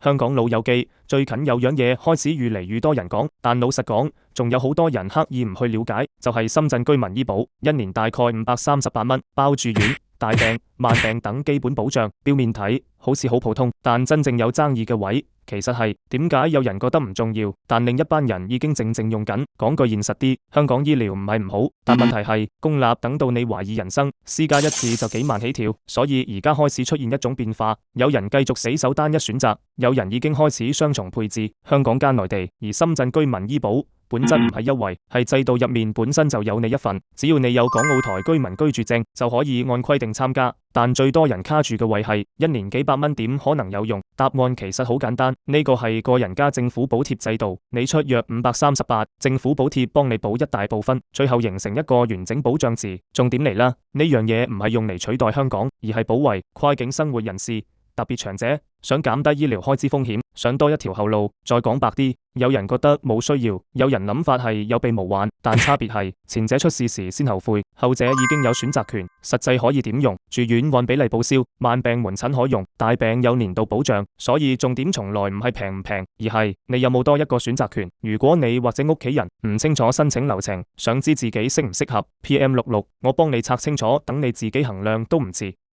香港老友記最近有樣嘢開始越嚟越多人講，但老實講，仲有好多人刻意唔去了解，就係深圳居民醫保，一年大概538蚊，包住院、大病、慢病等基本保障。表面睇好似好普通，但真正有爭議嘅位，其實係點解有人覺得唔重要，但另一班人已經靜靜用緊。講句現實啲，香港醫療唔係唔好，但問題係公立等到你懷疑人生，私家一次就幾萬起跳，所以而家開始出現一種變化，有人繼續死守單一選擇，有人已經開始雙重配置，香港加內地，而深圳居民醫保本質唔係優惠，係制度入面本身就有你一份，只要你有港澳台居民居住證，就可以按規定參加。但最多人卡住嘅位係一年幾百蚊點可能有用？答案其實好簡單，呢個係個人加政府補貼制度，你出約538，政府補貼幫你補一大部分，最後形成一個完整保障池。重點嚟啦，呢樣嘢唔係用嚟取代香港，而係保衛跨境生活人士。特別長者想減低醫療開支風險，想多一條後路。再講白啲，有人覺得冇需要，有人諗法係有備無患，但差別係前者出事時先後悔，後者已經有選擇權，實際可以點用？住院按比例報銷，慢病門診可用，大病有年度保障。所以重點從來唔係平唔平，而係你有冇多一個選擇權。如果你或者屋企人唔清楚申請流程，想知自己適唔適合，PM66，我幫你拆清楚，等你自己衡量都唔遲。